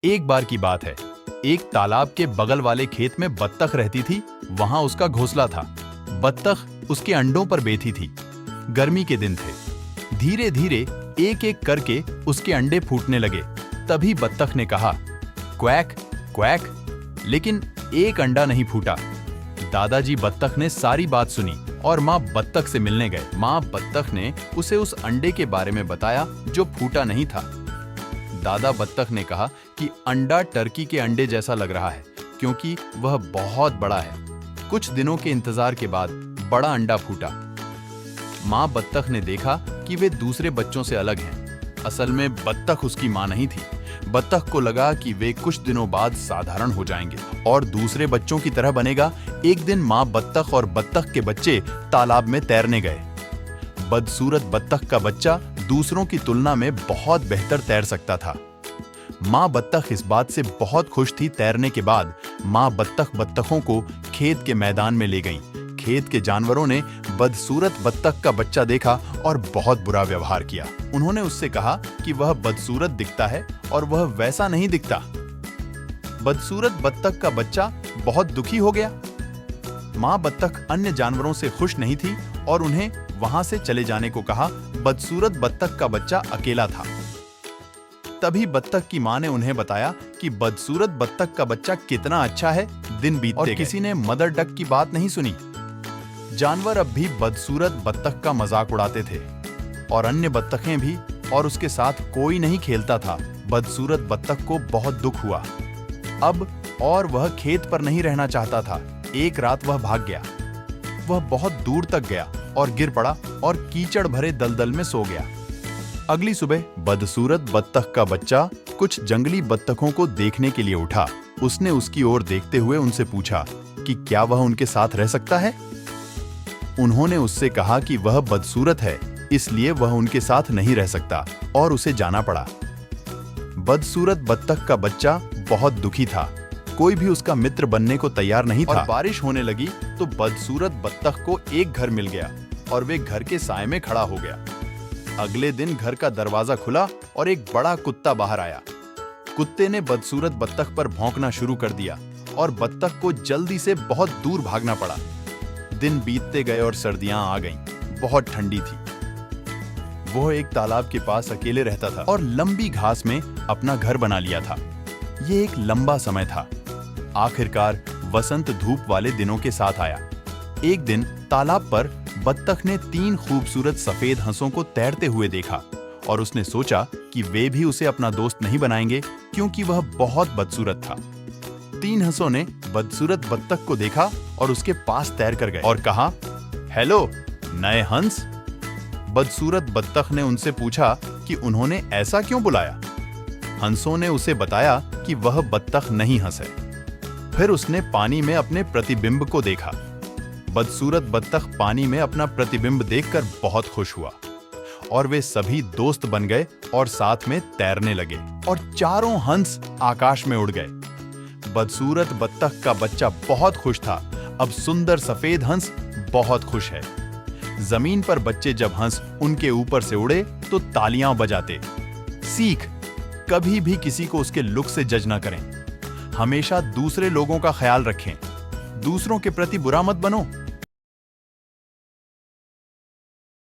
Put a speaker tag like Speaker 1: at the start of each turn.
Speaker 1: एक बार की बात है, एक तालाब के बगल वाले खेत में बत्तख रहती थी। वहां उसका घोंसला था। बत्तख उसके अंडों पर बैठी थी। गर्मी के दिन थे। धीरे धीरे एक एक करके उसके अंडे फूटने लगे। तभी बत्तख ने कहा, क्वैक क्वैक, लेकिन एक अंडा नहीं फूटा। दादाजी बत्तख ने सारी बात सुनी और माँ बत्तख से मिलने गए। माँ बत्तख ने उसे उस अंडे के बारे में बताया जो फूटा नहीं था। दादा बत्तख ने कहा कि अंडा टर्की के अंडे जैसा लग रहा है क्योंकि वह बहुत बड़ा है। कुछ दिनों के इंतजार के बाद बड़ा अंडा फूटा। माँ बत्तख ने देखा कि वे दूसरे बच्चों से अलग हैं। असल में बत्तख उसकी माँ नहीं थी। बत्तख को लगा कि वे कुछ दिनों बाद साधारण हो जाएंगे और दूसरे बच्चों की तरह बनेगा। एक दिन माँ बत्तख और बत्तख के बच्चे तालाब में तैरने गए। बदसूरत बत्तख का बच्चा दूसरों की तुलना में बहुत बेहतर तैर सकता था। माँ बत्तख इस बात से बहुत खुश थी। तैरने के बाद माँ बत्तख बत्तखों को खेत के मैदान में ले गईं। खेत के जानवरों ने बदसूरत बत्तख का बच्चा देखा और बहुत बुरा व्यवहार किया। उन्होंने उससे कहा कि वह बदसूरत दिखता है और वह वैसा नहीं दिखता। बदसूरत बत्तख का बच्चा बहुत दुखी हो गया। माँ बत्तख अन्य जानवरों से खुश नहीं थी और उन्हें वहां से चले जाने को कहा। बदसूरत बत्तख का बच्चा अकेला था। तभी बत्तख की माँ ने उन्हें बताया कि बदसूरत बत्तख का बच्चा कितना अच्छा है। दिन बीतते गए और किसी ने मदर डक की बात नहीं सुनी। जानवर अब भी बदसूरत बत्तख का मजाक उड़ाते थे और अन्य बत्तखें भी, और उसके साथ कोई नहीं खेलता था। बदसूरत बत्तख को बहुत दुख हुआ अब, और वह खेत पर नहीं रहना चाहता था। एक रात वह भाग गया। वह बहुत दूर तक गया और गिर पड़ा और कीचड़ भरे दलदल में सो गया। अगली सुबह बदसूरत बत्तख का बच्चा कुछ जंगली बत्तखों को देखने के लिए उठा। उसने उसकी ओर देखते हुए उनसे पूछा कि क्या वह उनके साथ रह सकता है। उन्होंने उससे कहा कि वह बदसूरत है, इसलिए वह उनके साथ नहीं रह सकता और उसे जाना पड़ा। बदसूरत बत्तख का बच्चा बहुत दुखी था। कोई भी उसका मित्र बनने को तैयार नहीं था। और बारिश होने लगी तो बदसूरत बत्तख को एक घर मिल गया और वे घर के साए में खड़ा हो गया। अगले दिन घर का दरवाजा खुला और एक बड़ा कुत्ता बाहर आया। कुत्ते ने बदसूरत बत्तख पर भौंकना शुरू कर दिया और बत्तख को जल्दी से बहुत दूर भागना पड़ा। दिन बीतते गए और सर्दियां आ गईं। बहुत ठंडी थी। वह एक तालाब के पास अकेले रहता था और लंबी घास में अपना घर बना लिया था। ये एक लंबा समय था। आखिरकार वसंत धूप वाले दिनों के साथ आया। एक दिन तालाब पर बत्तख ने 3 खूबसूरत सफेद हंसों को तैरते हुए देखा और उसने सोचा कि वे भी उसे अपना दोस्त नहीं बनाएंगे क्योंकि वह बहुत बदसूरत था। 3 हंसों ने बदसूरत बत्तख को देखा और उसके पास तैर कर गए और कहा, हेलो नए हंस। बदसूरत बत्तख ने उनसे पूछा कि उन्होंने ऐसा क्यों बुलाया। हंसों ने उसे बताया कि वह बत्तख नहीं हंस है। फिर उसने पानी में अपने प्रतिबिंब को देखा। बदसूरत बत्तख पानी में अपना प्रतिबिंब देखकर बहुत खुश हुआ और वे सभी दोस्त बन गए और साथ में तैरने लगे और चारों हंस आकाश में उड़ गए। बदसूरत बत्तख का बच्चा बहुत खुश था। अब सुंदर सफेद हंस बहुत खुश है। जमीन पर बच्चे जब हंस उनके ऊपर से उड़े तो तालियां बजाते। सीख, कभी भी किसी को उसके लुक से जज ना करें। हमेशा दूसरे लोगों का ख्याल रखें। दूसरों के प्रति बुरा मत बनो।